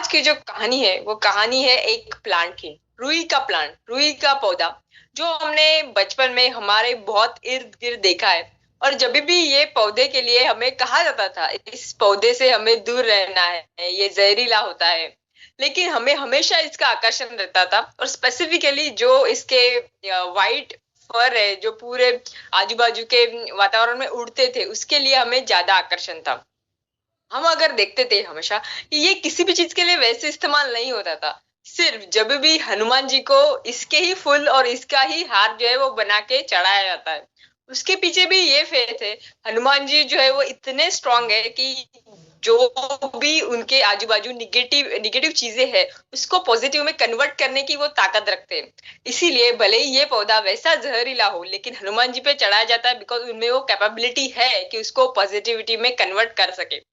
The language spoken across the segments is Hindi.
आज की जो कहानी है वो कहानी है एक प्लांट की। रुई का प्लांट, रुई का पौधा, जो हमने बचपन में हमारे बहुत इर्द गिर्द देखा है। और जब भी ये पौधे के लिए हमें कहा जाता था इस पौधे से हमें दूर रहना है, ये जहरीला होता है, लेकिन हमें हमेशा इसका आकर्षण रहता था। और स्पेसिफिकली जो इसके वाइट फर है जो पूरे आजू बाजू के वातावरण में उड़ते थे, उसके लिए हमें ज्यादा आकर्षण था। हम अगर देखते थे हमेशा कि ये किसी भी चीज के लिए वैसे इस्तेमाल नहीं होता था। सिर्फ जब भी हनुमान जी को इसके ही फूल और इसका ही हार जो है वो बना के चढ़ाया जाता है, उसके पीछे भी ये फेथ है। हनुमान जी जो है वो इतने स्ट्रांग है कि जो भी उनके आजू बाजू निगेटिव निगेटिव चीजें हैं उसको पॉजिटिव में कन्वर्ट करने की वो ताकत रखते हैं। इसीलिए भले ही ये पौधा वैसा जहरीला हो, लेकिन हनुमान जी पे चढ़ाया जाता है बिकॉज उनमें वो कैपेबिलिटी है कि उसको पॉजिटिविटी में कन्वर्ट कर सके।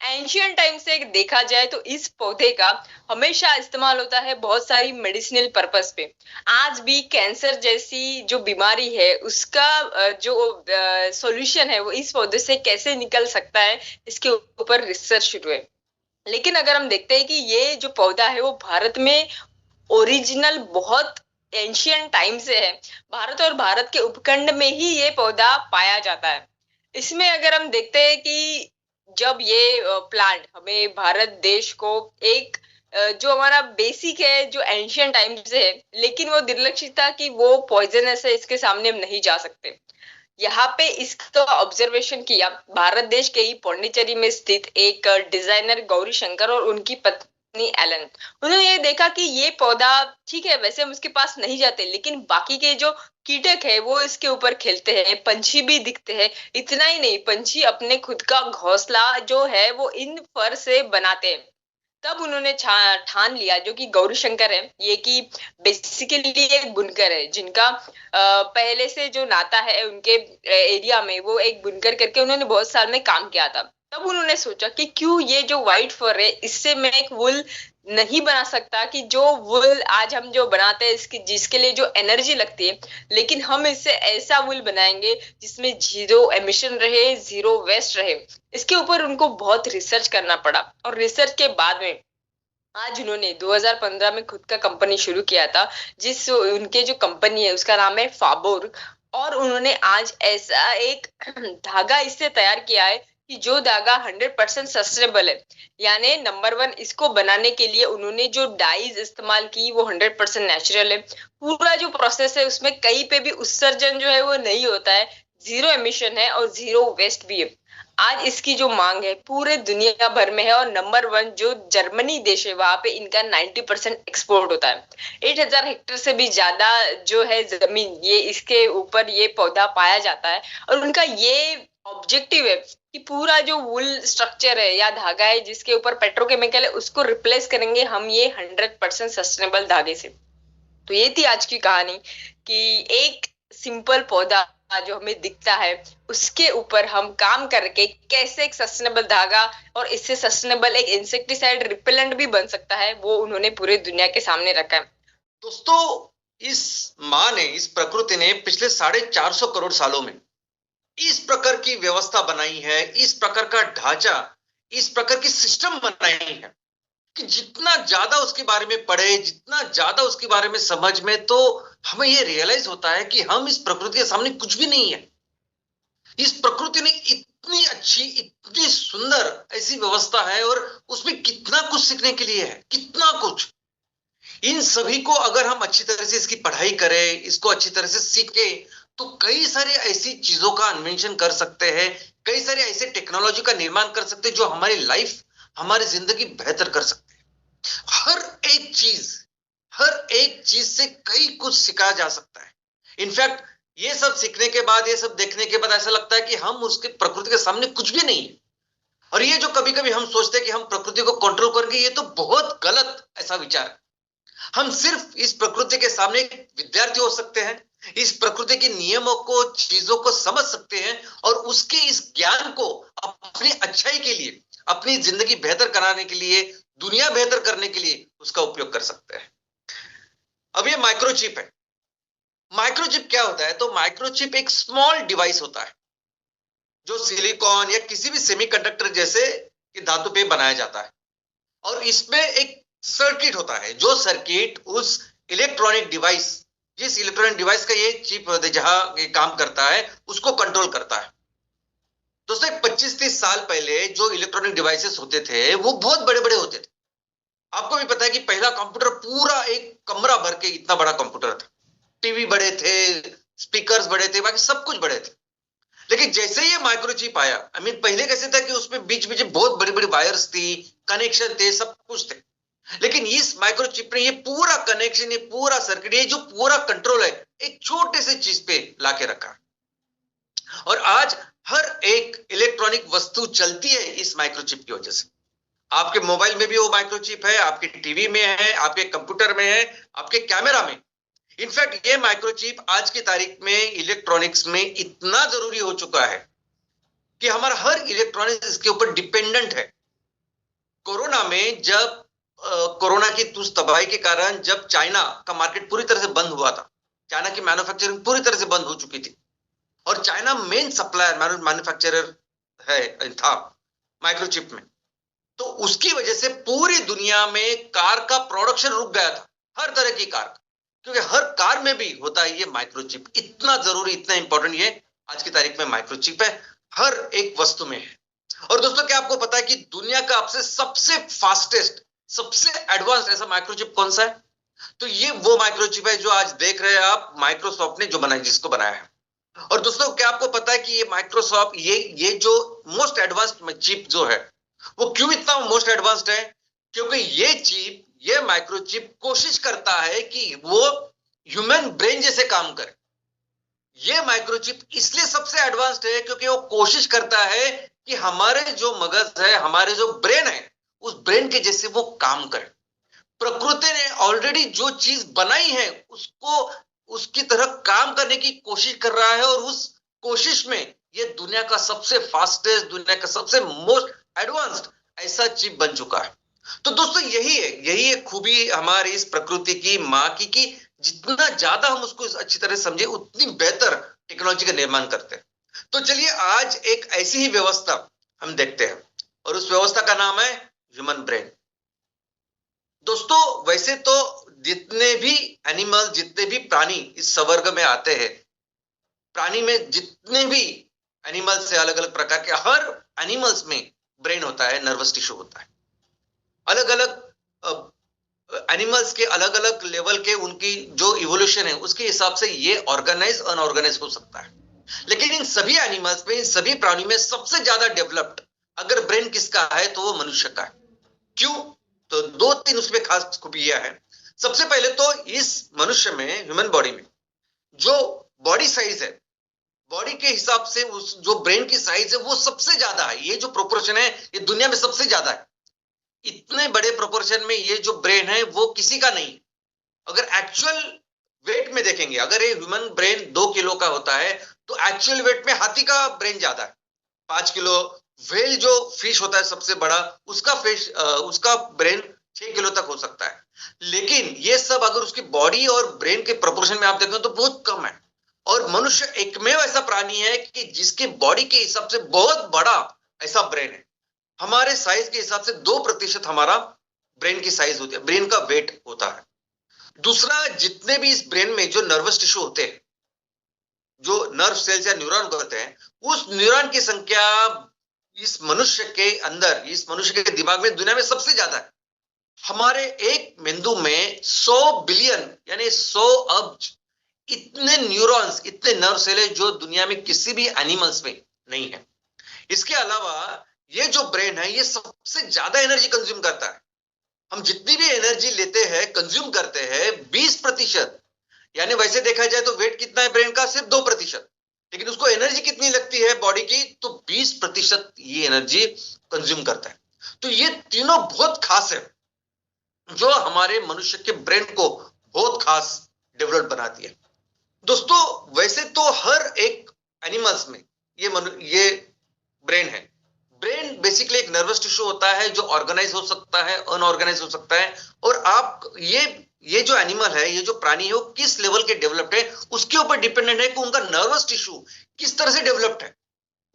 एंशियंट टाइम से देखा जाए तो इस पौधे का हमेशा इस्तेमाल होता है बहुत सारी मेडिसिनल पर्पस पे। आज भी कैंसर जैसी जो बीमारी है उसका जो सॉल्यूशन है वो इस पौधे से कैसे निकल सकता है, इसके ऊपर रिसर्च शुरू है। लेकिन अगर हम देखते हैं कि ये जो पौधा है वो भारत में ओरिजिनल बहुत एंशियंट टाइम से है। भारत और भारत के उपखंड में ही ये पौधा पाया जाता है। इसमें अगर हम देखते हैं कि जब ये प्लांट हमें भारत देश को एक जो हमारा बेसिक है जो एंशियंट टाइम से है, लेकिन वो निर्लक्षित था कि वो पॉइजनस है, इसके सामने हम नहीं जा सकते। यहाँ पे इसका ऑब्जर्वेशन किया भारत देश के ही पौंडीचेरी में स्थित एक डिजाइनर गौरी शंकर और उनकी पत्नी एलन। उन्होंने ये देखा कि ये पौधा ठीक है, वैसे हम उसके पास नहीं जाते, लेकिन बाकी के जो कीटक है वो इसके ऊपर खेलते हैं, पंछी भी दिखते हैं। इतना ही नहीं, पंछी अपने खुद का घोंसला जो है वो इन फर से बनाते हैं। तब उन्होंने ठान लिया, जो कि गौरी शंकर है ये, कि बेसिकली एक बुनकर है जिनका पहले से जो नाता है उनके एरिया में, वो एक बुनकर करके उन्होंने बहुत साल में काम किया था। तब उन्होंने सोचा कि क्यों ये जो व्हाइट फर है इससे मैं एक वुल नहीं बना सकता, कि जो वुल आज हम जो बनाते हैं इसकी जिसके लिए जो एनर्जी लगती है, लेकिन हम इससे ऐसा वुल बनाएंगे जिसमें जीरो एमिशन रहे, जीरो वेस्ट रहे। इसके ऊपर उनको बहुत रिसर्च करना पड़ा और रिसर्च के बाद में आज उन्होंने 2015 में खुद का कंपनी शुरू किया था, जिस उनके जो कंपनी है उसका नाम है फाबोर। और उन्होंने आज ऐसा एक धागा इससे तैयार किया है कि जो धागा 100% सस्टेनेबल है। यानी नंबर वन, इसको बनाने के लिए उन्होंने जो डाइज इस्तेमाल की वो 100% नेचुरल है। पूरा जो प्रोसेस है उसमें कहीं पे भी उत्सर्जन जो है वो नहीं होता है, जीरो एमिशन है और जीरो वेस्ट भी है। आज इसकी जो मांग है पूरे दुनिया भर में है, और नंबर वन जो जर्मनी देश है वहां पे इनका 90% एक्सपोर्ट होता है। 8,000 हेक्टेयर से भी ज्यादा जो है जमीन, ये इसके ऊपर ये पौधा पाया जाता है। और उनका ये ऑब्जेक्टिव है कि पूरा जो वुल स्ट्रक्चर है या धागा है जिसके ऊपर पेट्रोकेमिकल है उसको रिप्लेस करेंगे हम ये 100% सस्टेनेबल धागे से। तो ये थी आज की कहानी कि एक सिंपल पौधा जो हमें दिखता है उसके ऊपर हम काम करके कैसे एक सस्टेनेबल धागा और इससे सस्टेनेबल एक इंसेक्टिसाइड रिपेलेंट भी बन सकता है, वो उन्होंने पूरे दुनिया के सामने रखा है। दोस्तों, इस माँ ने, इस प्रकृति ने पिछले 450 करोड़ सालों में इस प्रकार की व्यवस्था बनाई है, इस प्रकार का ढांचा, इस प्रकार की सिस्टम बनाई है कि जितना ज्यादा उसके बारे में पढ़े, जितना ज्यादा उसके बारे में समझ में, तो हमें यह रियलाइज होता है कि हम इस प्रकृति के सामने कुछ भी नहीं है। इस प्रकृति ने इतनी अच्छी, इतनी सुंदर ऐसी व्यवस्था है और उसमें कितना कुछ सीखने के लिए है, कितना कुछ। इन सभी को अगर हम अच्छी तरह से इसकी पढ़ाई करें, इसको अच्छी तरह से सीखे, तो कई सारे ऐसी चीजों का इन्वेंशन कर सकते हैं, कई सारे ऐसे टेक्नोलॉजी का निर्माण कर सकते हैं जो हमारी लाइफ, हमारी जिंदगी बेहतर कर सकते हैं। हर एक चीज, हर एक चीज से कई कुछ सिखाया जा सकता है। इनफैक्ट ये सब सीखने के बाद, ये सब देखने के बाद ऐसा लगता है कि हम उसके प्रकृति के सामने कुछ भी नहीं है। और ये जो कभी कभी हम सोचते हैं कि हम प्रकृति को कंट्रोल करेंगे, ये तो बहुत गलत ऐसा विचार है। हम सिर्फ इस प्रकृति के सामने एक विद्यार्थी हो सकते हैं, इस प्रकृति के नियमों को, चीजों को समझ सकते हैं और उसके इस ज्ञान को अपनी अच्छाई के लिए, अपनी जिंदगी बेहतर कराने के लिए, दुनिया बेहतर करने के लिए उसका उपयोग कर सकते हैं। अब ये माइक्रोचिप है। माइक्रोचिप क्या होता है? तो माइक्रोचिप एक स्मॉल डिवाइस होता है जो सिलिकॉन या किसी भी सेमीकंडक्टर जैसे धातु पे बनाया जाता है। और इसमें एक सर्किट होता है, जो सर्किट उस इलेक्ट्रॉनिक डिवाइस, जिस इलेक्ट्रॉनिक डिवाइस का ये चिप जहां ये काम करता है, उसको कंट्रोल करता है। दोस्तों 25-30 साल पहले जो इलेक्ट्रॉनिक डिवाइसेस होते थे वो बहुत बड़े बड़े होते थे। आपको भी पता है कि पहला कंप्यूटर पूरा एक कमरा भर के इतना बड़ा कंप्यूटर था। टीवी बड़े थे, स्पीकर्स बड़े थे, बाकी सब कुछ बड़े थे। लेकिन जैसे ही ये माइक्रोचिप आया, आई मीन पहले कैसे था कि उसमें बीच बीच में बहुत बड़ी बड़ी वायर्स थी, कनेक्शन थे, सब कुछ थे। लेकिन इस माइक्रोचिप ने ये पूरा कनेक्शन, ये पूरा सर्किट, ये जो पूरा कंट्रोल है, एक छोटे से चीज पे लाके रखा। और आज हर एक इलेक्ट्रॉनिक वस्तु चलती है इस माइक्रोचिप की वजह से। आपके मोबाइल में भी वो माइक्रोचिप है, आपके टीवी में है, आपके कंप्यूटर में है, आपके कैमरा में। इनफैक्ट ये माइक्रोचिप आज की तारीख में इलेक्ट्रॉनिक्स में इतना जरूरी हो चुका है कि हमारा हर इलेक्ट्रॉनिक्स इसके ऊपर डिपेंडेंट है। कोरोना में जब कोरोना की तुझ तबाही के कारण जब चाइना का मार्केट पूरी तरह से बंद हुआ था, चाइना की मैन्युफैक्चरिंग पूरी तरह से बंद हो चुकी थी, और चाइना मेन सप्लायर मैन्युफैक्चरर है था माइक्रोचिप में, तो उसकी वजह से पूरी दुनिया में कार का प्रोडक्शन रुक गया था, हर तरह की कार का, क्योंकि हर कार में भी होता है ये माइक्रोचिप। इतना जरूरी, इतना इंपॉर्टेंट ये आज की तारीख में माइक्रोचिप है, हर एक वस्तु में है। और दोस्तों क्या आपको पता है कि दुनिया का आपसे सबसे फास्टेस्ट, सबसे एडवांस ऐसा माइक्रोचिप कौन सा है? तो ये वो माइक्रोचिप है जो आज देख रहे हैं आप, माइक्रोसॉफ्ट ने जो बनाया, जिसको बनाया है। और दोस्तों क्या आपको पता है कि ये माइक्रोसॉफ्ट, ये जो मोस्ट एडवांस्ड चिप जो है, वो क्यों इतना मोस्ट एडवांस्ड है? क्योंकि ये चिप, ये माइक्रोचिप कोशिश करता है कि वो ह्यूमन ब्रेन जैसे काम करे। ये माइक्रोचिप इसलिए सबसे एडवांस्ड है क्योंकि वो कोशिश करता है कि हमारे जो मगज है, हमारे जो ब्रेन है, उस ब्रेन के जैसे वो काम करे। प्रकृति ने ऑलरेडी जो चीज बनाई है उसको उसकी तरह काम करने की कोशिश कर रहा है, और उस कोशिश में ये दुनिया का सबसे फास्टेस्ट, दुनिया का सबसे मोस्ट एडवांस्ड ऐसा चिप बन चुका है। तो दोस्तों यही है खूबी हमारी इस प्रकृति की, माँ की, कि जितना ज्यादा हम उसको अच्छी तरह समझे, उतनी बेहतर टेक्नोलॉजी का निर्माण करते हैं। तो चलिए आज एक ऐसी ही व्यवस्था हम देखते हैं, और उस व्यवस्था का नाम है ह्यूमन ब्रेन। दोस्तों वैसे तो जितने भी एनिमल, जितने भी प्राणी इस सवर्ग में आते हैं, प्राणी में जितने भी एनिमल्स से अलग अलग प्रकार के, हर एनिमल्स में ब्रेन होता है, नर्वस टिश्यू होता है। अलग अलग एनिमल्स के अलग अलग लेवल के उनकी जो इवोल्यूशन है उसके हिसाब से ये ऑर्गेनाइज अनऑर्गेनाइज हो सकता है। लेकिन इन सभी एनिमल्स में, इन सभी प्राणी में सबसे ज्यादा डेवलप्ड अगर ब्रेन किसका है तो वो मनुष्य का है। क्यों? तो 2-3 उसमें खास खूबियां हैं। सबसे पहले तो इस मनुष्य में, ह्यूमन बॉडी में जो बॉडी साइज है, बॉडी के हिसाब से उस जो ब्रेन की साइज है वो सबसे ज्यादा है। ये जो प्रोपोर्शन है ये दुनिया में सबसे ज्यादा है। इतने बड़े प्रोपोर्शन में ये जो ब्रेन है वो किसी का नहीं। अगर एक्चुअल वेट में देखेंगे, अगर ये ह्यूमन ब्रेन 2 किलो का होता है तो एक्चुअल वेट में हाथी का ब्रेन ज्यादा है, 5 किलो। व्हेल जो फिश होता है सबसे बड़ा, उसका ब्रेन 6 किलो तक हो सकता है। लेकिन ये सब अगर उसकी बॉडी और ब्रेन के प्रोपोर्शन में आप देखें तो बहुत कम है। और मनुष्य एकमेव ऐसा प्राणी है कि जिसके बॉडी के हिसाब से बहुत बड़ा ऐसा ब्रेन है। हमारे साइज के हिसाब से 2% हमारा ब्रेन की साइज होती है, ब्रेन का वेट होता है। दूसरा, जितने भी इस ब्रेन में जो नर्वस टिश्यू होते हैं, जो नर्व सेल्स या न्यूरॉन होते हैं, उस न्यूरॉन की संख्या इस मनुष्य के अंदर, इस मनुष्य के दिमाग में दुनिया में सबसे ज्यादा है। हमारे एक मेंदु में 100 बिलियन यानी 100 अब्ज इतने न्यूरॉन्स, इतने नर्व सेल है जो दुनिया में किसी भी एनिमल्स में नहीं है। इसके अलावा ये जो ब्रेन है ये सबसे ज्यादा एनर्जी कंज्यूम करता है। हम जितनी भी एनर्जी लेते हैं, कंज्यूम करते हैं, 20%, यानी वैसे देखा जाए तो वेट कितना है ब्रेन का? सिर्फ 2%, लेकिन उसको एनर्जी कितनी लगती है बॉडी की? तो 20% ये एनर्जी कंज्यूम करता है। तो ये तीनों बहुत खास है जो हमारे मनुष्य के ब्रेन को बहुत खास डेवलप बनाती है। दोस्तों वैसे तो हर एक एनिमल्स में ये ब्रेन है। ब्रेन बेसिकली एक नर्वस टिश्यू होता है जो ऑर्गेनाइज हो सकता है, अनऑर्गेनाइज हो सकता है। और आप ये जो एनिमल है, ये जो प्राणी है, वो किस लेवल के डेवलप्ड है उसके ऊपर डिपेंडेंट है कि उनका नर्वस टिश्यू किस तरह से डेवलप्ड है।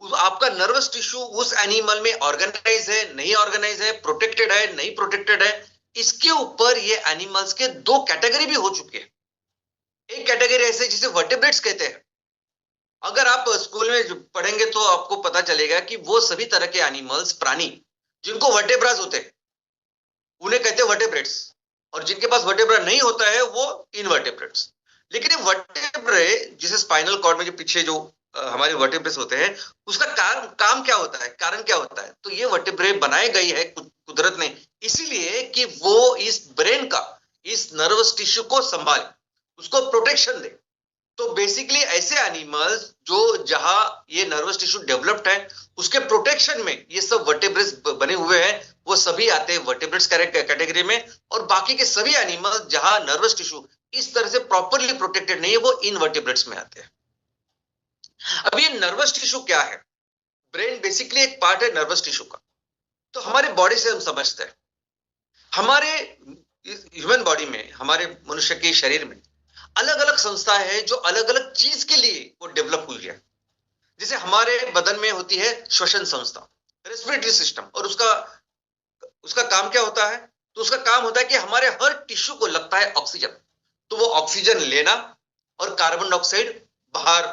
आपका नर्वस टिश्यू उस एनिमल में ऑर्गेनाइज है, नहीं ऑर्गेनाइज है, प्रोटेक्टेड है, नहीं प्रोटेक्टेड है, इसके ऊपर ये एनिमल्स के दो कैटेगरी भी हो चुके हैं। एक कैटेगरी ऐसे जिसे वर्टिब्रेट्स कहते हैं। अगर आप स्कूल में पढ़ेंगे तो आपको पता चलेगा कि वो सभी तरह के एनिमल्स, प्राणी जिनको वर्टेब्रास होते हैं उन्हें कहते हैं वर्टेब्रेट्स, और जिनके पास वर्टेब्रा नहीं होता है वो इनवर्टेब्रेट्स। लेकिन ये वर्टेब्रे, जिसे स्पाइनल कॉर्ड में जो पीछे जो हमारे वर्टेब्रेस होते हैं, उसका काम क्या होता है, कारण क्या होता है? तो ये वर्टेब्रे बनाए गई है कुदरत ने इसीलिए कि वो इस ब्रेन का, इस नर्वस टिश्यू को संभाले, उसको प्रोटेक्शन दे। तो बेसिकली ऐसे एनिमल्स जो जहां ये नर्वस टिश्यू डेवलप्ड है उसके प्रोटेक्शन में ये सब वर्टेब्रेट्स बने हुए हैं, वो सभी आते हैं वर्टेब्रेट्स कैटेगरी में। और बाकी के सभी एनिमल्स जहां नर्वस टिश्यू इस तरह से प्रॉपरली प्रोटेक्टेड नहीं है वो इनवर्टेब्रेट्स में आते हैं। अब ये नर्वस टिश्यू क्या है? ब्रेन बेसिकली एक पार्ट है नर्वस टिश्यू का। तो हमारे बॉडी से हम समझते हैं, हमारे ह्यूमन बॉडी में, हमारे मनुष्य के शरीर में अलग अलग संस्थाएं हैं जो अलग अलग चीज के लिए वो डेवलप हुई है। जैसे हमारे बदन में होती है श्वसन संस्था, रेस्पिरेटरी सिस्टम, और उसका उसका काम क्या होता है? तो उसका काम होता है कि हमारे हर टिश्यू को लगता है ऑक्सीजन, तो वो ऑक्सीजन लेना और कार्बन डाइऑक्साइड बाहर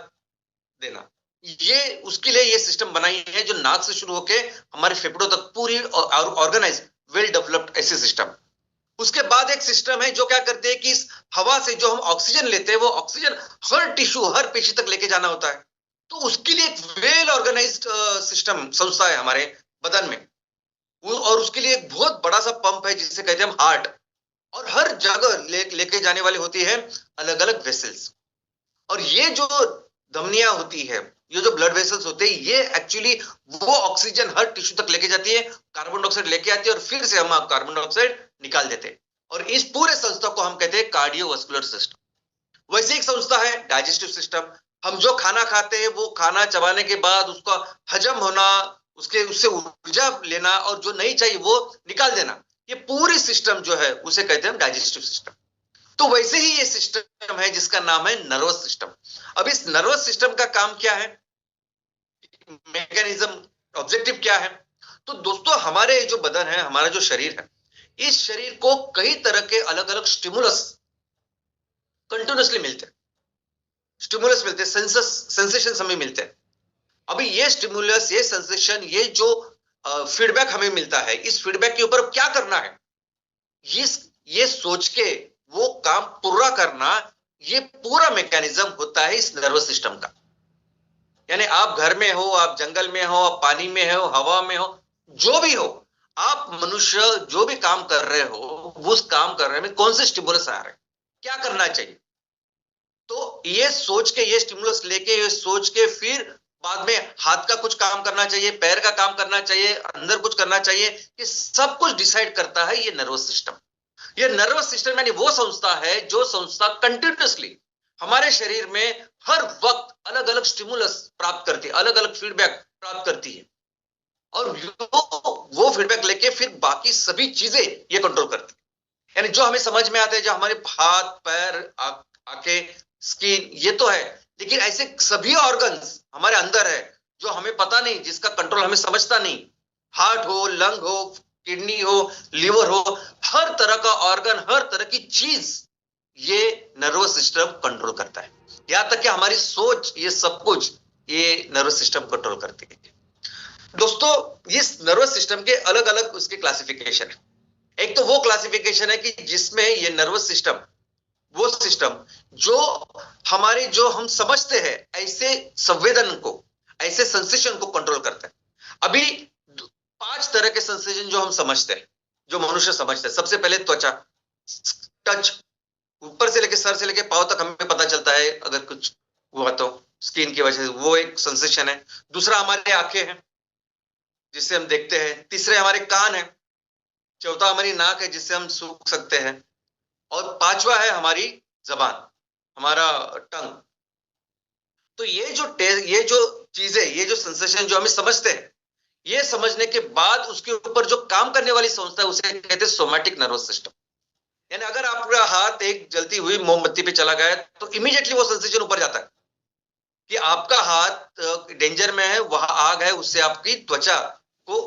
देना। ये उसके लिए ये सिस्टम बनाई है जो नाक से शुरू होकर हमारे फेफड़ों तक पूरी ऑर्गेनाइज, वेल डेवलप्ड ऐसे सिस्टम। उसके बाद एक सिस्टम है जो क्या करते हैं कि इस हवा से जो हम ऑक्सीजन लेते हैं वो ऑक्सीजन हर टिश्यू, हर पेशी तक लेके जाना होता है। तो उसके लिए एक वेल ऑर्गेनाइज्ड सिस्टम, संस्था है हमारे बदन में। और उसके लिए एक बहुत बड़ा सा पंप है जिसे कहते हैं हम हार्ट, और हर जगह लेके जाने वाली होती है अलग अलग वेसल्स। और ये जो धमनियां होती है, ये जो ब्लड वेसल्स होते हैं, ये एक्चुअली वो ऑक्सीजन हर टिश्यू तक लेके जाती है, कार्बन डाइऑक्साइड लेके आती है, और फिर से हम कार्बन डाइऑक्साइड निकाल देते हैं। और इस पूरे संस्था को हम कहते हैं कार्डियोवास्कुलर सिस्टम। वैसे एक संस्था है डाइजेस्टिव सिस्टम। हम जो खाना खाते हैं वो खाना चबाने के बाद उसका हजम होना, उससे ऊर्जा लेना, और जो नहीं चाहिए वो निकाल देना, ये पूरी सिस्टम जो है उसे कहते हैं डाइजेस्टिव सिस्टम। तो वैसे ही ये सिस्टम है जिसका नाम है नर्वस सिस्टम। अब इस नर्वस सिस्टम का काम क्या है, मैकेनिज्म, ऑब्जेक्टिव क्या है? तो दोस्तों हमारे जो बदन है, हमारा जो शरीर है, इस शरीर को कई तरह के अलग अलग स्टिमुलस कंटिन्यूसली मिलते हैं, स्टिमुलस मिलते हैं, सेंसेशन हमें मिलते हैं। अभी ये स्टिमुलस, ये सेंसेशन, ये जो फीडबैक हमें मिलता है, इस फीडबैक के ऊपर क्या करना है, ये सोच के वो काम पूरा करना, ये पूरा मैकेनिज्म होता है इस नर्वस सिस्टम का। यानी आप घर में हो, आप जंगल में हो, आप पानी में हो, हवा में हो, जो भी हो, आप मनुष्य जो भी काम कर रहे हो, उस काम कर रहे में कौन से स्टिमुलस आ रहे हैं, क्या करना चाहिए, तो ये सोच के, ये स्टिमुलस लेके, ये सोच के फिर बाद में हाथ का कुछ काम करना चाहिए, पैर का काम करना चाहिए, अंदर कुछ करना चाहिए, ये सब कुछ डिसाइड करता है ये नर्वस सिस्टम। ये नर्वस सिस्टम यानी वो संस्था है जो संस्था कंटिन्यूसली हमारे शरीर में हर वक्त अलग अलग स्टिमुलस प्राप्त करती है, अलग अलग फीडबैक प्राप्त करती है, और वो फीडबैक लेके फिर बाकी सभी चीजें ये कंट्रोल करती है। यानी जो हमें समझ में आता है, जो हमारे हाथ, पैर, आंखें, स्किन, ये तो है, लेकिन ऐसे सभी ऑर्गन्स हमारे अंदर है जो हमें पता नहीं, जिसका कंट्रोल हमें समझता नहीं। हार्ट हो, लंग हो, किडनी हो, लिवर हो, हर तरह का ऑर्गन, हर तरह की चीज ये नर्वस सिस्टम कंट्रोल करता है। यहां तक कि हमारी सोच, ये सब कुछ ये नर्वस सिस्टम कंट्रोल करती है। दोस्तों इस नर्वस सिस्टम के अलग अलग उसके क्लासिफिकेशन है। एक तो वो क्लासिफिकेशन है कि जिसमें ये नर्वस सिस्टम, वो सिस्टम जो हमारे, जो हम समझते हैं ऐसे संवेदन को, ऐसे सेंसेशन को कंट्रोल करता है। अभी 5 तरह के सेंसेशन जो हम समझते हैं, जो मनुष्य समझते हैं। सबसे पहले त्वचा, टच, ऊपर से लेके सर से लेके पांव तक हमें पता चलता है अगर कुछ हुआ तो, स्किन की वजह से, वो एक सेंसेशन है। दूसरा हमारे आंखें हैं जिससे हम देखते हैं। तीसरे हमारे कान है। चौथा हमारी नाक है जिससे हम सूंघ सकते हैं। और पांचवा है हमारी जबान, हमारा टंग। तो ये जो चीजें, ये जो सेंसेशन जो हमें समझते हैं, ये समझने के बाद उसके ऊपर जो काम करने वाली संस्था है उसे कहते हैं सोमैटिक नर्वस सिस्टम। यानी अगर आपका हाथ एक जलती हुई मोमबत्ती पे चला गया तो इमीडिएटली वो सेंसेशन ऊपर जाता है कि आपका हाथ डेंजर में है, वहां आग है, उससे आपकी त्वचा को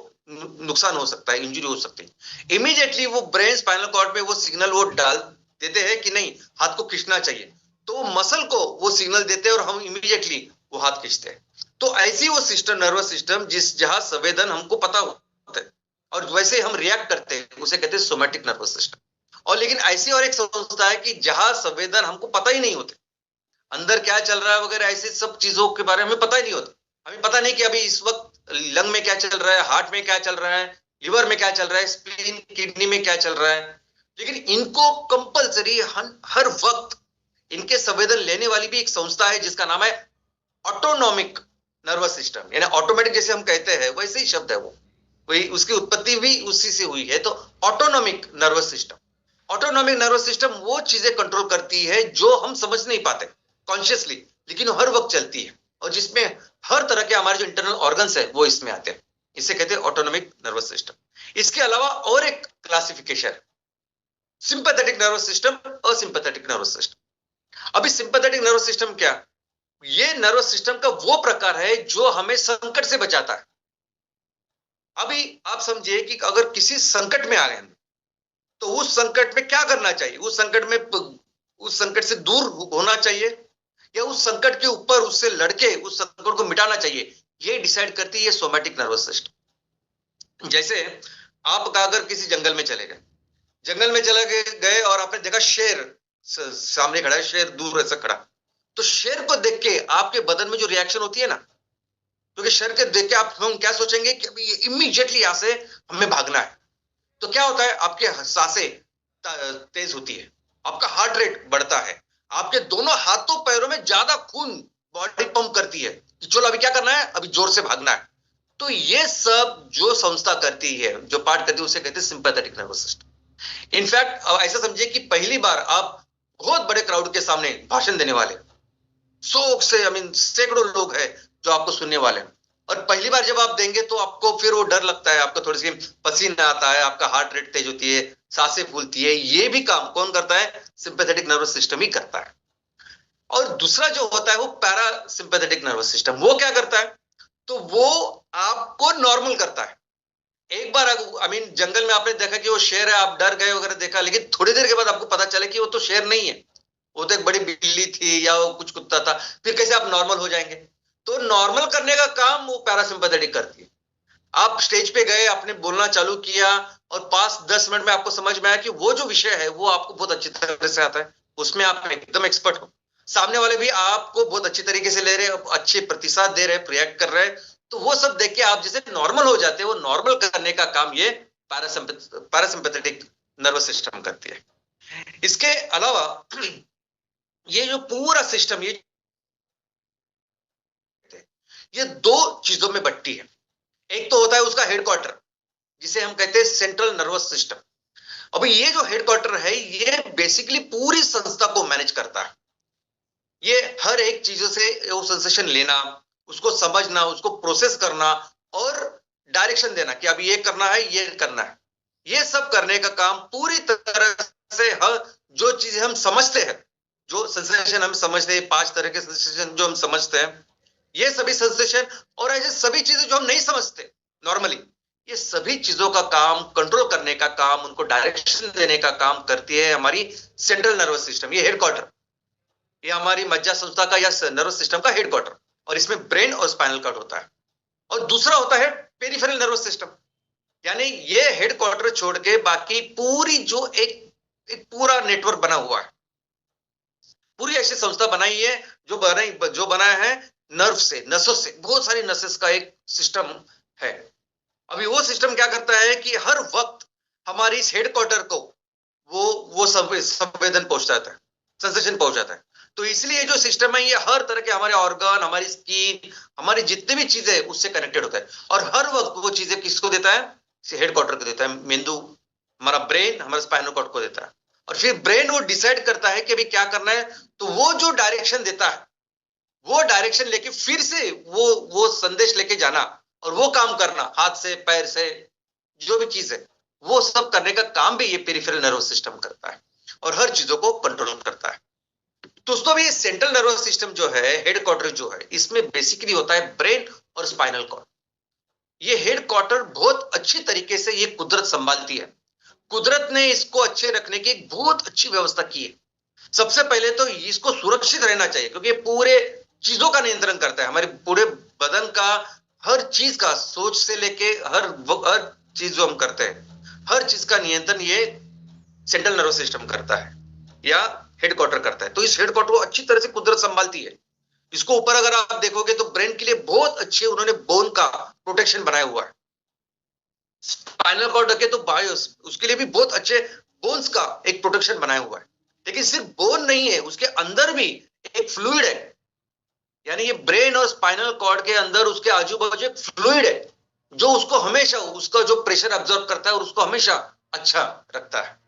नुकसान हो सकता है, इंजरी हो सकती है। इमीडिएटली वो ब्रेन स्पाइनल कॉर्ड में वो सिग्नल वो डाल देते हैं कि नहीं, हाथ को खींचना चाहिए, तो मसल को वो सिग्नल देते हैं और हम इमीडिएटली वो हाथ खींचते हैं। तो ऐसी वो सिस्टम, नर्वस सिस्टम, जिस जहां संवेदन हमको पता होता है और वैसे हम रिएक्ट करते हैं, उसे कहते हैं सोमैटिक नर्वस सिस्टम। और लेकिन ऐसी और एक संस्था है कि जहां संवेदन हमको पता ही नहीं होते, अंदर क्या चल रहा है वगैरह, ऐसी सब चीजों के बारे में हमें पता ही नहीं होता। हमें पता नहीं कि अभी इस वक्त लंग में क्या चल रहा है, हार्ट में क्या चल रहा है, लिवर में क्या चल रहा है, स्प्लीन किडनी में क्या चल रहा है। लेकिन इनको कंपलसरी हर वक्त इनके संवेदन लेने वाली भी एक संस्था है जिसका नाम है ऑटोनॉमिक नर्वस सिस्टम, यानी ऑटोमेटिक जैसे हम कहते हैं वैसे ही शब्द है वो, वही उसकी उत्पत्ति भी उसी से हुई है। तो autonomic nervous system, autonomic nervous system वो चीजें कंट्रोल करती है जो हम समझ नहीं पाते कॉन्शियसली, लेकिन हर वक्त चलती है, और जिसमें हर तरह के हमारे जो इंटरनल ऑर्गन्स है वो इसमें आते हैं। इसे कहते हैं ऑटोनॉमिक नर्वस सिस्टम। इसके अलावा और एक classification, sympathetic nervous system, asympathetic nervous system. अभी सिंपैथेटिक नर्वस सिस्टम क्या, ये नर्वस सिस्टम का वो प्रकार है जो हमें संकट से बचाता है। अभी आप समझिए कि अगर किसी संकट में आ गए तो उस संकट में क्या करना चाहिए, उस संकट से दूर होना चाहिए या उस संकट के ऊपर उससे लड़के उस संकट को मिटाना चाहिए, ये डिसाइड करती है सोमैटिक नर्वस सिस्टम। जैसे आप अगर किसी जंगल में चले गए, जंगल में चले गए और आपने देखा शेर सामने खड़ा है, शेर दूर ऐसा खड़ा, तो शेर को देख के आपके बदन में जो रिएक्शन होती है ना, क्योंकि शेर के देख के आप हम क्या सोचेंगे कि अभी इमीडिएटली यहां से हमें भागना है। तो क्या होता है, आपके सांसें तेज होती है, आपका हार्ट रेट बढ़ता है, आपके दोनों हाथों पैरों में ज्यादा खून बॉडी पंप करती है कि चलो अभी क्या करना है, अभी जोर से भागना है। तो ये सब जो संस्था करती है, जो पार्ट करती है, उसे कहते हैं सिंपैथेटिक नर्वस सिस्टम। इनफैक्ट ऐसा समझिए कि पहली बार आप बहुत बड़े क्राउड के सामने भाषण देने वाले, सौ से सैकड़ों लोग हैं जो आपको सुनने वाले हैं, और पहली बार जब आप देंगे तो आपको फिर वो डर लगता है, आपको थोड़ी सी पसीना आता है, आपका हार्ट रेट तेज होती है, सांसें फूलती है। ये भी काम कौन करता है, सिंपैथेटिक नर्वस सिस्टम ही करता है। और दूसरा जो होता है वो पैरा सिंपैथेटिक नर्वस सिस्टम, वो क्या करता है, तो वो आपको नॉर्मल करता है। एक बार जंगल में आपने देखा कि वो शेर है, आप डर गए वगैरह देखा, लेकिन थोड़ी देर के बाद आपको पता चले कि वो तो शेर नहीं है, वो तो एक बड़ी बिल्ली थी या वो कुछ कुत्ता था, फिर कैसे आप नॉर्मल हो जाएंगे। तो नॉर्मल करने का काम वो पैरासिम्पैथेटिक करती है। आप स्टेज पे गए, आपने बोलना चालू किया और 5-10 मिनट में आपको समझ में आया कि वो जो विषय है वो आपको बहुत अच्छी तरह से आता है, उसमें आप एकदम एक्सपर्ट हो, सामने वाले भी आपको बहुत अच्छी तरीके से ले रहे हैं, अच्छे प्रतिसाद दे रहे हैं, रिएक्ट कर रहे हैं, तो वो सब देख के आप जैसे नॉर्मल हो जाते हैं। वो नॉर्मल करने का काम ये पैरासिम्पैथेटिक नर्वस सिस्टम करती है। इसके अलावा ये जो पूरा सिस्टम ये दो चीजों में बंटती है। एक तो होता है उसका हेडक्वार्टर, जिसे हम कहते हैं सेंट्रल नर्वस सिस्टम। अभी ये जो हेडक्वार्टर है ये बेसिकली पूरी संस्था को मैनेज करता है। ये हर एक चीजों से वो सेंसेशन लेना, उसको समझना, उसको प्रोसेस करना और डायरेक्शन देना कि अभी ये करना है, ये करना है, ये सब करने का काम पूरी तरह से हर जो चीजें हम समझते हैं, जो सेंसेशन हम समझते हैं, 5 तरह के सेंसेशन जो हम समझते हैं, ये सभी सेंसेशन और ऐसे सभी चीजें जो हम नहीं समझते नॉर्मली, ये सभी चीजों का काम, कंट्रोल करने का काम, उनको डायरेक्शन देने का काम करती है हमारी सेंट्रल नर्वस सिस्टम। ये हेडक्वार्टर, ये हमारी मज्जा संस्था का या नर्वस सिस्टम का हेडक्वार्टर, और इसमें ब्रेन और स्पाइनल कॉर्ड होता है। और दूसरा होता है पेरिफेरल नर्वस सिस्टम, यानी ये हेडक्वार्टर छोड़ के बाकी पूरी जो एक पूरा नेटवर्क बना हुआ है, पूरी ऐसी संस्था बनाई है जो बनाया है नर्व से, नसों से, बहुत सारी नसेस का एक सिस्टम है। अभी वो सिस्टम क्या करता है कि हर वक्त हमारी इस हेडक्वार्टर को वो संवेदन पहुंचाता है, सेंसेशन पहुंचाता है। तो इसलिए जो सिस्टम है ये हर तरह के हमारे ऑर्गन, हमारी स्किन, हमारी जितनी भी चीजें उससे कनेक्टेड होता है, और हर वक्त वो चीजें किसको देता है, हेडक्वार्टर को देता है। मेंदु, हमारा ब्रेन, हमारा स्पाइनल कॉर्ड को देता है, और फिर ब्रेन वो डिसाइड करता है कि अभी क्या करना है। तो वो जो डायरेक्शन देता है, वो डायरेक्शन लेके फिर से वो संदेश लेके जाना और वो काम करना, हाथ से, पैर से, जो भी चीज है वो सब करने का काम भी ये पेरिफेरल नर्वस सिस्टम करता है, और हर चीजों को कंट्रोल करता है। दोस्तों अभी सेंट्रल नर्वस सिस्टम जो है, हेड क्वार्टर जो है, इसमें बेसिकली होता है ब्रेन और स्पाइनल कॉर्ड। ये हेड क्वार्टर बहुत अच्छी तरीके से ये कुदरत संभालती है। कुदरत ने इसको अच्छे रखने की एक बहुत अच्छी व्यवस्था की है। सबसे पहले तो इसको सुरक्षित रहना चाहिए, क्योंकि ये पूरे चीजों का नियंत्रण करता है, हमारे पूरे बदन का हर चीज का, सोच से लेके हर चीज जो हम करते हैं, हर चीज का नियंत्रण ये सेंट्रल नर्वस सिस्टम करता है या हेड क्वार्टर करता है। तो इस हेड क्वार्टर को अच्छी तरह से कुदरत संभालती है। इसको ऊपर अगर आप देखोगे तो ब्रेन के लिए बहुत अच्छे उन्होंने बोन का प्रोटेक्शन बनाया हुआ है। स्पाइनल कॉर्ड रखे तो बायोस, उसके लिए भी बहुत अच्छे बोन्स का एक प्रोटेक्शन बनाया हुआ है। लेकिन सिर्फ बोन नहीं है, उसके अंदर भी एक फ्लूइड है, यानी ये ब्रेन और स्पाइनल कॉर्ड के अंदर उसके आजू बाजू एक फ्लूइड है जो उसको हमेशा उसका जो प्रेशर अब्सॉर्ब करता है और उसको हमेशा अच्छा रखता है।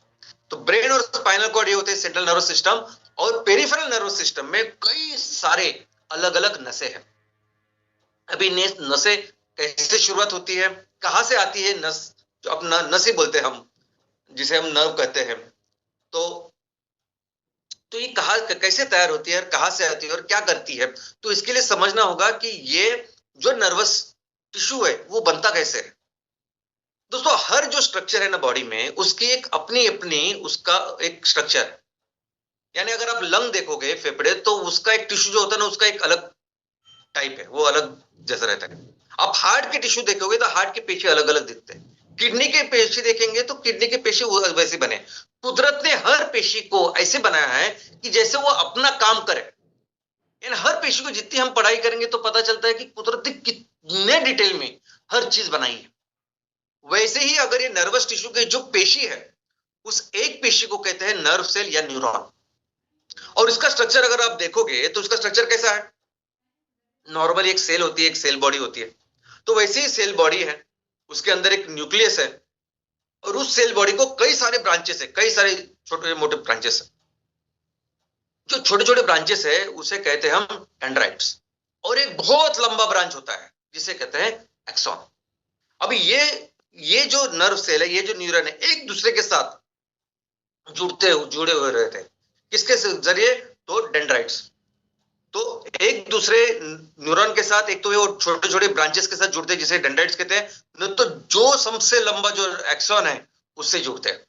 तो ब्रेन और स्पाइनल कॉर्ड ये होते हैं सेंट्रल नर्वस सिस्टम। और पेरिफेरल नर्वस सिस्टम में कई सारे अलग अलग नसें हैं। अभी नसें कैसे शुरुआत होती है, कहां से आती है नस, जो अपना नसें बोलते हैं हम, जिसे हम नर्व कहते हैं। तो ये कहा कैसे तैयार होती है, कहां से आती है और क्या करती है, तो इसके लिए समझना होगा कि ये जो नर्वस टिश्यू है वो बनता कैसे है। दोस्तों हर जो स्ट्रक्चर है ना बॉडी में, उसकी एक अपनी अपनी उसका एक स्ट्रक्चर है। यानी अगर आप लंग देखोगे, फेफड़े, तो उसका एक टिश्यू जो होता है ना, उसका एक अलग टाइप है, वो अलग जैसा रहता है। आप हार्ट के टिश्यू देखोगे तो हार्ट के पेशी अलग अलग दिखते हैं। किडनी के पेशी देखेंगे तो किडनी के पेशी वैसे बने। कुदरत ने हर पेशी को ऐसे बनाया है कि जैसे वो अपना काम करे। यानी हर पेशी को जितनी हम पढ़ाई करेंगे तो पता चलता है कि कुदरत ने कितने डिटेल में हर चीज बनाई है। वैसे ही अगर ये नर्वस टिश्यू के जो पेशी है, उस एक पेशी को कहते हैं नर्व सेल या न्यूरॉन। और इसका स्ट्रक्चर अगर आप देखोगे तो इसका स्ट्रक्चर कैसा है, नॉर्मली एक सेल होती है, एक सेल बॉडी होती है। तो वैसे ही सेल बॉडी है, उसके अंदर एक न्यूक्लियस है और उस सेल बॉडी को कई सारे ब्रांचेस है, कई सारे छोटे मोटे ब्रांचेस है। जो छोटे छोटे ब्रांचेस है उसे कहते हैं हम डेंड्राइट्स। और एक बहुत लंबा ब्रांच होता है जिसे कहते हैं एक्सॉन। अभी ये जो नर्व सेल है, ये जो न्यूरॉन है, एक दूसरे के साथ जुड़े हुए रहते हैं। किसके जरिए, तो डेंड्राइट्स। तो एक दूसरे न्यूरॉन के साथ, एक तो वो छोटे छोटे ब्रांचेस के साथ जुड़ते हैं जिसे डेंड्राइट्स कहते हैं, नहीं तो जो सबसे लंबा जो एक्सॉन है उससे जुड़ते हैं।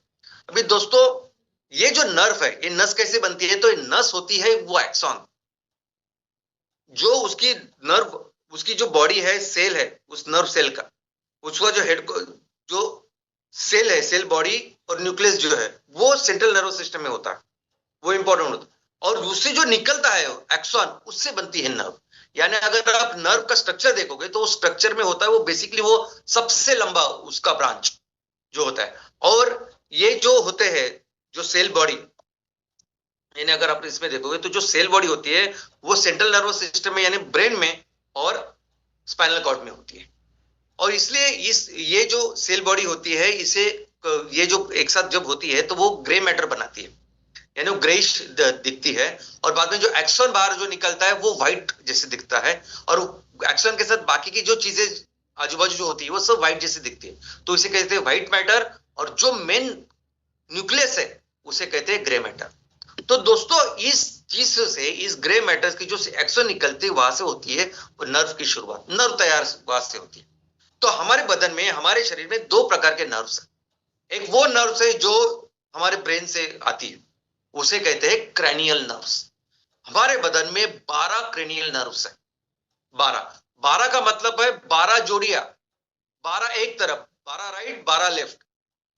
अभी दोस्तों ये जो नर्व है, ये नस कैसे बनती है, तो ये नस होती है वो एक्सॉन, जो उसकी नर्व, उसकी जो बॉडी है, सेल है, उस नर्व सेल का, उसका जो हेड को जो सेल है, सेल बॉडी और न्यूक्लियस जो है वो सेंट्रल नर्वस सिस्टम में होता है, वो इंपॉर्टेंट होता है। और उससे जो निकलता है एक्सॉन, उससे बनती है नर्व। यानी अगर आप नर्व का स्ट्रक्चर देखोगे तो उस स्ट्रक्चर में होता है वो बेसिकली वो सबसे लंबा उसका ब्रांच जो होता है। और ये जो होते हैं जो सेल बॉडी, यानी अगर आप इसमें देखोगे तो जो सेल बॉडी होती है वो सेंट्रल नर्वस सिस्टम में यानी ब्रेन में और स्पाइनल कॉर्ड में होती है। और इसलिए ये जो सेल बॉडी होती है, इसे ये जो एक साथ जब होती है तो वो ग्रे मैटर बनाती है, यानी वो ग्रेइश दिखती है। और बाद में जो एक्सॉन बाहर जो निकलता है वो व्हाइट जैसे दिखता है, और एक्सॉन के साथ बाकी की जो चीजें आजू बाजू जो होती है वो सब व्हाइट जैसे दिखती है, तो इसे कहते हैं व्हाइट मैटर। और जो मेन न्यूक्लियस है उसे कहते हैं ग्रे मैटर। तो दोस्तों इस चीज से, इस ग्रे मैटर की जो एक्सॉन निकलती है वहां से होती है वो नर्व की शुरुआत, नर्व तैयार वहां से होती है। तो हमारे बदन में, हमारे शरीर में दो प्रकार के नर्व्स है। एक वो नर्व्स है जो हमारे ब्रेन से आती है, उसे कहते हैं क्रैनियल नर्व्स। हमारे बदन में 12 क्रैनियल नर्व्स है। 12 का मतलब है 12 जोड़ियां, 12 एक तरफ, 12 राइट, 12 लेफ्ट।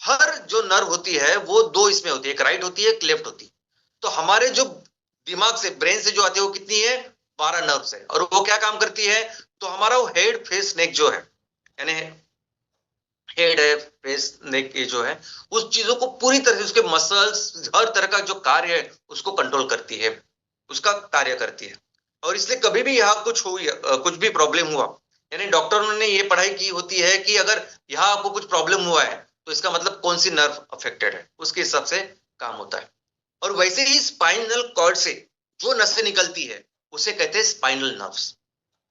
हर जो नर्व होती है वो दो इसमें होती है, एक राइट होती है, एक लेफ्ट होती है। तो हमारे जो दिमाग से, ब्रेन से जो आती है वो कितनी है, 12 नर्व्स है। और वो क्या काम करती है, तो हमारा वो हेड, फेस, नेक जो है, यानी हेड है, फेस, नेक, ये जो है, उस चीजों को पूरी तरह से, उसके मसल्स, हर तरह का जो कार्य है उसको कंट्रोल करती है, उसका कार्य करती है। और इसलिए कभी भी यहाँ कुछ भी प्रॉब्लम हुआ, यानी डॉक्टरों ने ये पढ़ाई की होती है कि अगर यहाँ आपको कुछ प्रॉब्लम हुआ है तो इसका मतलब कौन सी नर्व अफेक्टेड है, उसके हिसाब से काम होता है। और वैसे ही स्पाइनल कॉर्ड से जो नसें निकलती है उसे कहते हैं स्पाइनल नर्व्स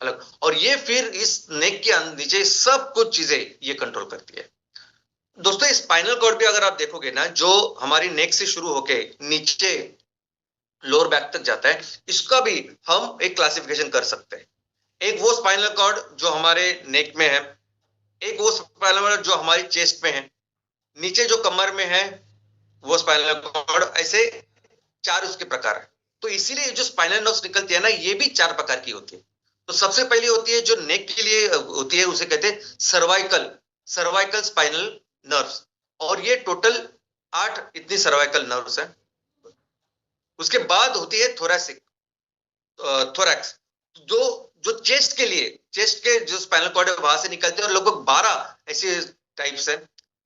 अलग। और ये फिर इस नेक के नीचे सब कुछ चीजें ये कंट्रोल करती है। दोस्तों स्पाइनल कॉर्ड भी अगर आप देखोगे ना, जो हमारी नेक से शुरू होके नीचे लोअर बैक तक जाता है, इसका भी हम एक क्लासिफिकेशन कर सकते हैं। एक वो स्पाइनल कॉर्ड जो हमारे नेक में है, एक वो स्पाइनल कॉर्ड जो हमारी चेस्ट में है, नीचे जो कमर में है वो स्पाइनल कॉर्ड, ऐसे चार उसके प्रकार है। तो इसीलिए जो स्पाइनल नर्व्स निकलती है ना, ये भी चार प्रकार की होती है। तो सबसे पहली होती है जो नेक के लिए होती है, उसे कहते हैं सर्वाइकल, सर्वाइकल स्पाइनल नर्व्स, और ये टोटल 8 इतनी सर्वाइकल नर्व्स है। उसके बाद होती है थोरैसिक, थोरैक्स, जो जो चेस्ट के लिए, चेस्ट के जो स्पाइनल कॉर्ड है वहां से निकलते हैं, और लगभग 12 ऐसे टाइप्स है।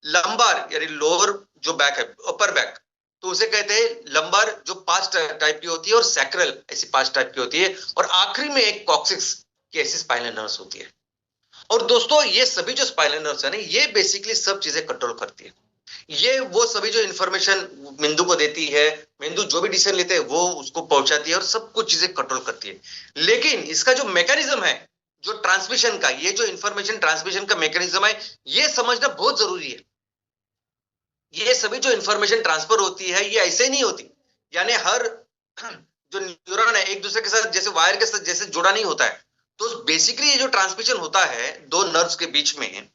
लंबार यानी लोअर जो बैक है, अपर बैक, तो उसे कहते हैं लंबार, जो 5 टाइप की होती है, और सैक्रल ऐसी 5 टाइप की होती है, और आखिरी में एक कॉक्सिक्स की ऐसी स्पाइनल नर्व्स होती है। और दोस्तों ये सभी जो स्पाइनल नर्व्स है ना, ये बेसिकली सब चीजें कंट्रोल करती है। ये वो सभी जो इंफॉर्मेशन मेंदू को देती है, मेंदू जो भी डिसीजन लेते हैं वो उसको पहुंचाती है, और सब कुछ चीजें कंट्रोल करती है। लेकिन इसका जो मैकेनिज्म है, जो ट्रांसमिशन का, ये जो इंफॉर्मेशन ट्रांसमिशन का मैकेनिज्म है, ये समझना बहुत जरूरी है। ये सभी जो इंफॉर्मेशन ट्रांसफर होती है, ये ऐसे नहीं होती, यानी हर जो न्यूरॉन है एक दूसरे के साथ जैसे वायर के साथ जैसे जुड़ा नहीं होता है। तो बेसिकली ये जो ट्रांसमिशन होता है दो नर्व्स के बीच में,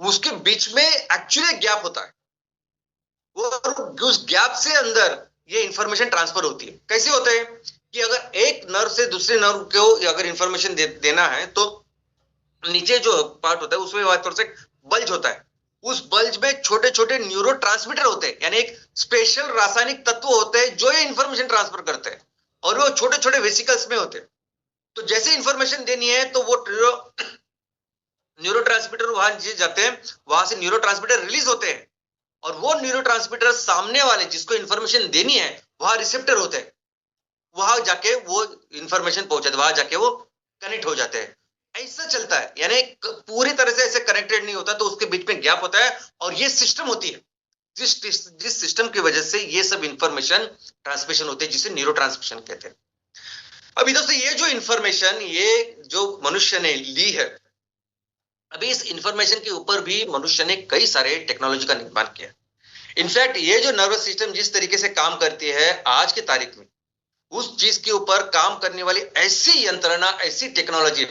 उसके बीच में एक्चुअली गैप होता है, उस गैप से अंदर ये इंफॉर्मेशन ट्रांसफर होती है। कैसे होता है कि अगर एक नर्व से दूसरे नर्व को अगर इंफॉर्मेशन देना है, तो नीचे जो पार्ट होता है उसमें थोड़ा सा बल्ज होता है, उस बल्ज में छोटे छोटे न्यूरोट्रांसमीटर होते हैं, यानी एक स्पेशल रासायनिक तत्व होते हैं जो ये इंफॉर्मेशन ट्रांसफर करते हैं, और वो छोटे छोटे वेसिकल्स में होते हैं। तो जैसे इंफॉर्मेशन देनी है तो वो न्यूरोट्रांसमीटर वहां जाते हैं, वहां से न्यूरोट्रांसमीटर रिलीज होते हैं, और वो न्यूरोट्रांसमीटर सामने वाले जिसको इंफॉर्मेशन देनी है वहां रिसेप्टर होते हैं, वहां जाके वो इंफॉर्मेशन पहुंचाते, वहां जाके वो कनेक्ट हो जाते हैं। ऐसा चलता है, यानी पूरी तरह से ऐसे कनेक्टेड नहीं होता, तो उसके बीच में गैप होता है, और ये सिस्टम होती है जिस सिस्टम की वजह से ये सब इंफॉर्मेशन ट्रांसमिशन होते हैं, जिसे न्यूरो ट्रांसमिशन कहते हैं। अभी दोस्तों ये जो इंफॉर्मेशन ये जो मनुष्य ने ली है, अभी इस इंफॉर्मेशन के ऊपर भी मनुष्य ने कई सारे टेक्नोलॉजी का निर्माण किया। इनफैक्ट ये जो नर्वस सिस्टम जिस तरीके से काम करती है आज की तारीख में, उस चीज के ऊपर काम करने वाली ऐसी यंत्रणा, ऐसी टेक्नोलॉजी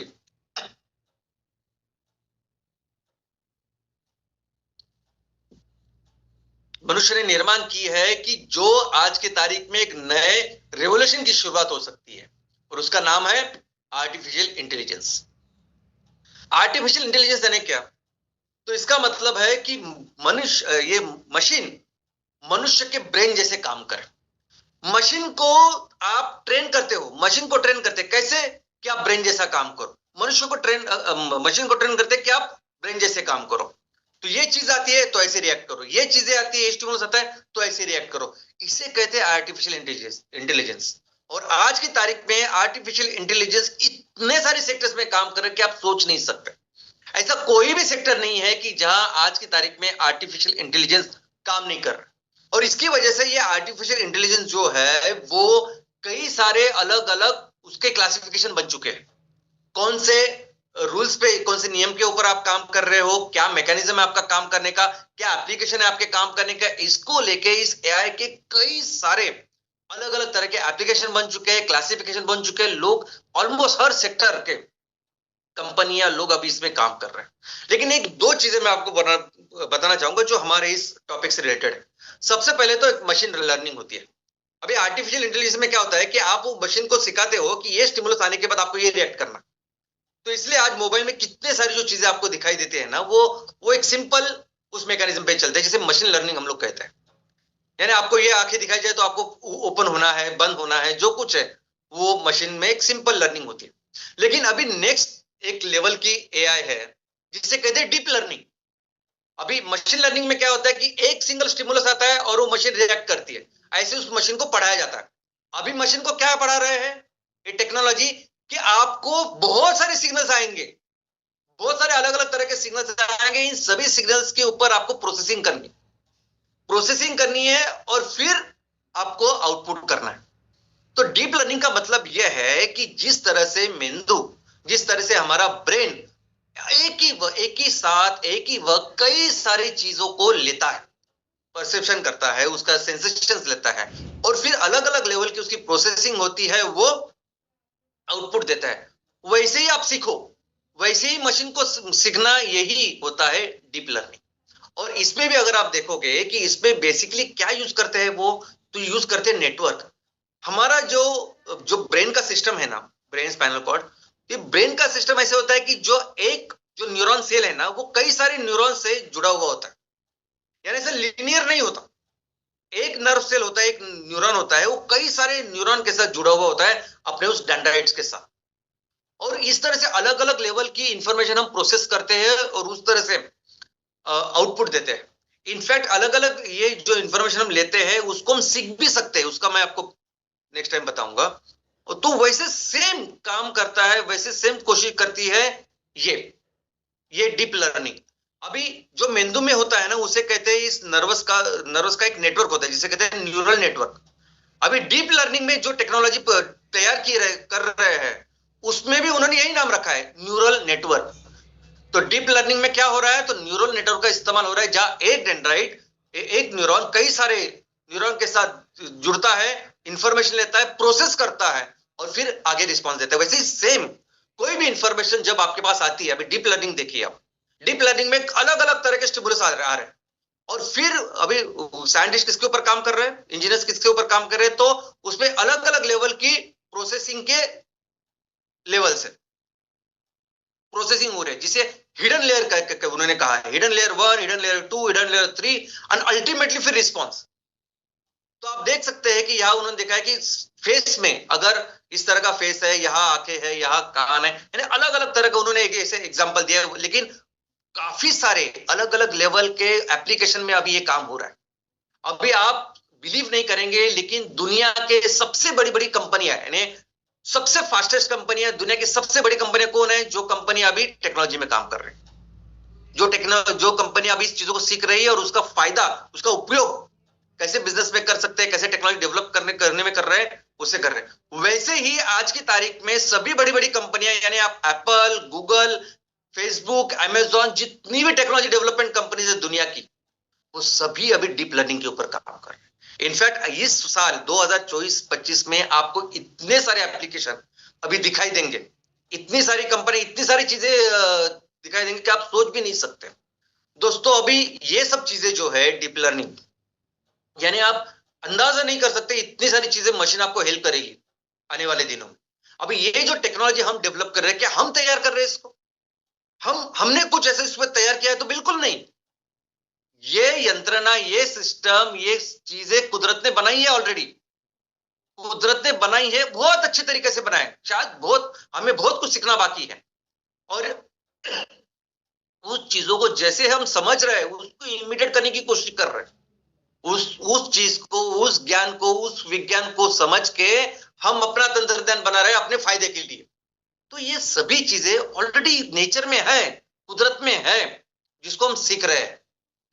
मनुष्य ने निर्माण की है कि जो आज की तारीख में एक नए रेवोल्यूशन की शुरुआत हो सकती है, और उसका नाम है आर्टिफिशियल इंटेलिजेंस। आर्टिफिशियल इंटेलिजेंस यानी क्या? तो इसका मतलब है कि मनुष्य, ये मशीन मनुष्य के ब्रेन जैसे काम करे। मशीन को आप ट्रेन करते हो, मशीन को ट्रेन करते कैसे? कि आप ब्रेन जैसा काम करो। मनुष्य को ट्रेन, मशीन को ट्रेन करते कि आप ब्रेन जैसे काम करो। तो ये चीज आती है तो ऐसे रिएक्ट करो, ये चीजें आती है, स्टिमुलस आता है तो ऐसे रिएक्ट करो। इसे कहते हैं आर्टिफिशियल इंटेलिजेंस। और आज की तारीख में आर्टिफिशियल इंटेलिजेंस इतने सारे सेक्टर्स में काम कर रहे हैं कि आप सोच नहीं सकते। ऐसा कोई भी सेक्टर नहीं है कि जहां आज की तारीख में आर्टिफिशियल इंटेलिजेंस काम नहीं कर रहा। और इसकी वजह से ये आर्टिफिशियल इंटेलिजेंस जो है वो कई सारे अलग अलग उसके क्लासिफिकेशन बन चुके हैं। कौन से रूल्स पे, कौन से नियम के ऊपर आप काम कर रहे हो, क्या मैकेनिज्म है आपका काम करने का, क्या एप्लीकेशन है आपके काम करने का, इसको लेके इस एआई के कई सारे अलग अलग तरह के एप्लीकेशन बन चुके हैं, क्लासिफिकेशन बन चुके हैं। लोग ऑलमोस्ट हर सेक्टर के कंपनियां, लोग अभी इसमें काम कर रहे हैं। लेकिन एक दो चीजें मैं आपको बताना चाहूंगा जो हमारे इस टॉपिक से रिलेटेड है। सबसे पहले तो एक मशीन लर्निंग होती है। अभी आर्टिफिशियल इंटेलिजेंस में क्या होता है कि आप वो मशीन को सिखाते हो कि ये स्टिमुलस आने के बाद आपको ये रिएक्ट करना। तो इसलिए आज मोबाइल में कितने सारी जो चीजें आपको दिखाई देती है ना, वो एक सिंपल उस मैकेनिज्म पे चलते हैं, जिसे मशीन लर्निंग हम लोग कहते हैं। यानी आपको ये आंखें दिखाई जाए तो आपको ओपन होना है, बंद होना है, जो कुछ है वो मशीन में एक सिंपल लर्निंग होती है। लेकिन अभी नेक्स्ट एक लेवल की एआई है जिसे कहते हैं डीप लर्निंग। अभी मशीन लर्निंग में क्या होता है कि एक सिंगल स्टिमुलस आता है और वो मशीन रिएक्ट करती है, ऐसे उस मशीन को पढ़ाया जाता है। अभी मशीन को क्या पढ़ा रहे हैं ये टेक्नोलॉजी, कि आपको बहुत सारे सिग्नल्स आएंगे, बहुत सारे अलग अलग तरह के सिग्नल्स आएंगे। इन सभी सिग्नल्स के ऊपर आपको प्रोसेसिंग करनी है और फिर आपको आउटपुट करना है। तो डीप लर्निंग का मतलब यह है कि जिस तरह से मेंदू, जिस तरह से हमारा ब्रेन एक ही साथ एक ही वक्त कई सारी चीजों को लेता है, परसेप्शन करता है, उसका सेंसेशंस लेता है और फिर अलग अलग लेवल की उसकी प्रोसेसिंग होती है, वो आउटपुट देता है। वैसे ही आप सीखो, वैसे ही मशीन को सीखना, यही होता है डीप लर्निंग। और इसमें भी अगर आप देखोगे कि इसमें बेसिकली क्या यूज करते हैं वो, तो यूज करते हैं नेटवर्क। हमारा जो जो ब्रेन का सिस्टम है ना, ब्रेन स्पाइनल कॉर्ड, ये ब्रेन का सिस्टम ऐसे होता है कि जो न्यूरॉन सेल है ना, वो कई सारे न्यूरॉन से जुड़ा हुआ होता है, यानी ऐसे लिनियर नहीं होता। एक नर्व सेल होता है, एक न्यूरॉन होता है, वो कई सारे न्यूरॉन के साथ जुड़ा हुआ होता है, अपने उस डेंड्राइट्स के साथ। और इस तरह से अलग अलग लेवल की इंफॉर्मेशन हम प्रोसेस करते हैं और उस तरह से आउटपुट देते हैं। इनफैक्ट अलग अलग ये जो इंफॉर्मेशन हम लेते हैं उसको हम सीख भी सकते हैं, उसका मैं आपको नेक्स्ट टाइम बताऊंगा। तो वैसे सेम काम करता है, वैसे सेम कोशिश करती है ये डीप लर्निंग। अभी जो मेंदु में होता है ना, उसे कहते हैं, इस नर्वस का एक नेटवर्क होता है जिसे कहते हैं न्यूरल नेटवर्क। अभी डीप लर्निंग में जो टेक्नोलॉजी तैयार कर रहे हैं, उसमें भी उन्होंने यही नाम रखा है, न्यूरल नेटवर्क। तो डीप लर्निंग में क्या हो रहा है, तो न्यूरल नेटवर्क का इस्तेमाल हो रहा है, जहां एक डेंड्राइट, एक न्यूरॉन कई सारे न्यूरॉन के साथ जुड़ता है, इंफॉर्मेशन लेता है, प्रोसेस करता है और फिर आगे रिस्पॉन्स देता है। वैसे ही सेम कोई भी इंफॉर्मेशन जब आपके पास आती है, अभी डीप लर्निंग देखिए आप, डीप लर्निंग में अलग अलग तरह के स्टिमुलस आ रहे हैं, और फिर अभी साइंटिस्ट किसके ऊपर काम कर रहे हैं, इंजीनियर्स किसके ऊपर काम कर रहे हैं, तो उसमें अलग अलग लेवल की प्रोसेसिंग के लेवल से प्रोसेसिंग हो रही है, जिसे हिडन लेयर उन्होंने कहा है, hidden layer 1, hidden layer 2, hidden layer 3 and ultimately फिर रिस्पॉन्स। तो आप देख सकते हैं कि यहां उन्होंने देखा है कि फेस में अगर इस तरह का फेस है, यहाँ आंखें है, यहाँ कान है, यानी अलग अलग तरह का उन्होंने एक ऐसे एग्जांपल दिया है, लेकिन काफी सारे अलग अलग लेवल के एप्लीकेशन में अभी ये काम हो रहा है। अभी आप बिलीव नहीं करेंगे, लेकिन दुनिया के सबसे बड़ी बड़ी कंपनियां, यानी सबसे फास्टेस्ट कंपनियां, दुनिया की सबसे बड़ी कंपनियां कौन है, जो कंपनी अभी टेक्नोलॉजी में काम कर रही है, जो कंपनी अभी इस चीजों को सीख रही है और उसका फायदा, उसका उपयोग कैसे बिजनेस में कर सकते हैं, कैसे टेक्नोलॉजी डेवलप करने में कर रहे हैं, उससे कर रहे हैं। वैसे ही आज की तारीख में सभी बड़ी बड़ी कंपनियां, यानी आप एप्पल, गूगल, फेसबुक, अमेजॉन, जितनी भी टेक्नोलॉजी डेवलपमेंट कंपनीज है दुनिया की, वो सभी अभी डीप लर्निंग के ऊपर काम कर रहे हैं। इनफैक्ट इस साल 2024-25 में आपको इतने सारे एप्लीकेशन अभी दिखाई देंगे, इतनी सारी कंपनी, इतनी सारी चीजें दिखाई देंगे कि आप सोच भी नहीं सकते। दोस्तों अभी ये सब चीजें जो है डीप लर्निंग, यानी आप अंदाजा नहीं कर सकते इतनी सारी चीजें मशीन आपको हेल्प करेगी आने वाले दिनों में। अभी ये जो टेक्नोलॉजी हम डेवलप कर रहे हैं, क्या हम तैयार कर रहे हैं इसको? हमने कुछ ऐसे इसमें तैयार किया है? तो बिल्कुल नहीं। ये यंत्रणा, ये सिस्टम, ये चीजें कुदरत ने बनाई है ऑलरेडी। कुदरत ने बनाई है, बहुत अच्छे तरीके से बनाए, शायद हमें बहुत कुछ सीखना बाकी है। और उस चीजों को जैसे हम समझ रहे हैं, उसको इमिटेट करने की कोशिश कर रहे हैं। उस चीज को, उस ज्ञान को, उस विज्ञान को समझ के हम अपना तंत्रज्ञान बना रहे हैं अपने फायदे के लिए। तो ये सभी चीजें ऑलरेडी नेचर में है, कुदरत में है, जिसको हम सीख रहे हैं।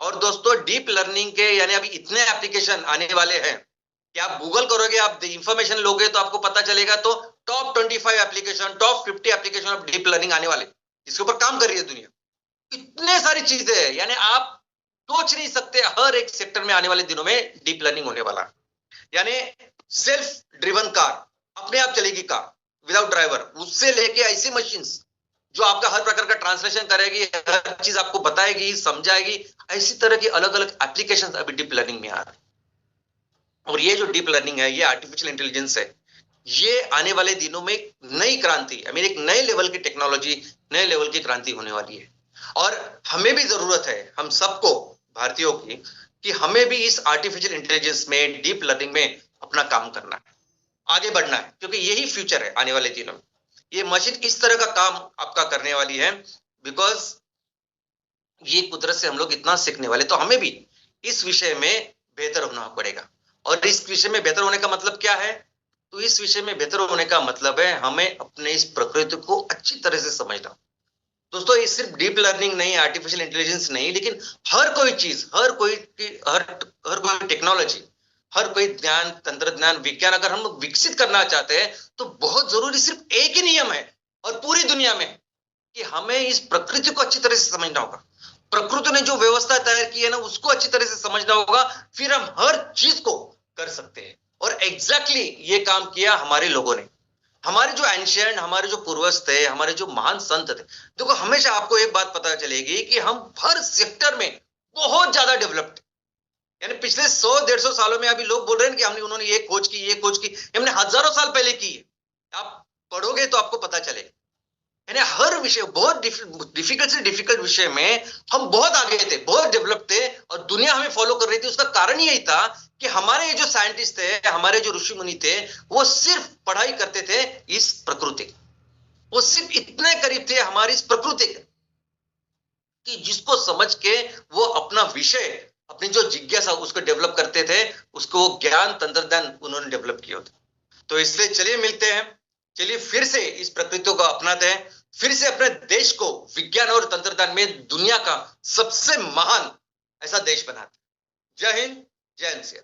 और दोस्तों डीप लर्निंग के यानी अभी इतने एप्लीकेशन आने वाले हैं कि आप गूगल करोगे, आप इंफॉर्मेशन लोगे तो आपको पता चलेगा, तो top 25 application, top 50 application of deep learning आने वाले, जिसके ऊपर काम कर रही है दुनिया। इतने सारी चीजें हैं, यानी आप सोच नहीं सकते, हर एक सेक्टर में आने वाले दिनों में डीप लर्निंग होने वाला है। यानी सेल्फ ड्रिवन कार, अपने आप चलेगी कार विदाउट ड्राइवर, उससे लेके ऐसी मशीन्स जो आपका हर प्रकार का ट्रांसलेशन करेगी, हर चीज आपको बताएगी, समझाएगी, ऐसी तरह की अलग अलग एप्लीकेशंस अभी डीप लर्निंग में आ रही है। और ये जो डीप लर्निंग है, ये आर्टिफिशियल इंटेलिजेंस है, ये आने वाले दिनों में एक नई क्रांति, आई मीन एक नए लेवल की टेक्नोलॉजी, नए लेवल की क्रांति होने वाली है। और हमें भी जरूरत है, हम सबको भारतीयों की, कि हमें भी इस आर्टिफिशियल इंटेलिजेंस में, डीप लर्निंग में अपना काम करना है, आगे बढ़ना है, क्योंकि यही फ्यूचर है आने वाले दिनों में। ये मशीन इस तरह का काम आपका करने वाली है, बिकॉज ये कुदरत से हम लोग इतना सीखने वाले, तो हमें भी इस विषय में बेहतर होना पड़ेगा। और इस विषय में बेहतर होने का मतलब क्या है? तो इस विषय में बेहतर होने का मतलब है हमें अपने इस प्रकृति को अच्छी तरह से समझना। दोस्तों ये सिर्फ डीप लर्निंग नहीं, आर्टिफिशियल इंटेलिजेंस नहीं, लेकिन हर कोई चीज, हर कोई टेक्नोलॉजी, हर कोई ज्ञान, तंत्रज्ञान, विज्ञान अगर हम विकसित करना चाहते हैं, तो बहुत जरूरी सिर्फ एक ही नियम है, और पूरी दुनिया में, कि हमें इस प्रकृति को अच्छी तरह से समझना होगा। प्रकृति ने जो व्यवस्था तैयार की है ना, उसको अच्छी तरह से समझना होगा, फिर हम हर चीज को कर सकते हैं। और एग्जैक्टली ये काम किया हमारे लोगों ने। हमारे जो एंशियंट, हमारे जो पूर्वज थे, हमारे जो महान संत थे, देखो हमेशा आपको एक बात पता चलेगी कि हम हर सेक्टर में बहुत ज्यादा डेवलप्ड, यानी पिछले 100-150 सालों में अभी लोग बोल रहे हैं कि हमने उन्होंने ये खोज की, ये खोज की, हमने हजारों साल पहले की है। आप पढ़ोगे तो आपको पता चलेगा, यानी हर विषय, बहुत डिफिकल्ट से डिफिकल्ट विषय में हम बहुत आगे थे, बहुत डेवलप थे, और दुनिया हमें फॉलो कर रही थी। उसका कारण यही था कि हमारे ये जो साइंटिस्ट थे, हमारे जो ऋषि मुनि थे, वो सिर्फ पढ़ाई करते थे इस प्रकृति, वो सिर्फ इतने करीब थे हमारी इस प्रकृति के, कि जिसको समझ के वो अपना विषय, अपनी जो जिज्ञासा उसको डेवलप करते थे, उसको ज्ञान तंत्रज्ञान उन्होंने डेवलप किया होता। तो इसलिए चलिए मिलते हैं, चलिए फिर से इस प्रकृति को अपनाते हैं, फिर से अपने देश को विज्ञान और तंत्रज्ञान में दुनिया का सबसे महान ऐसा देश बनाते हैं। जय हिंद, जय एनसीआर।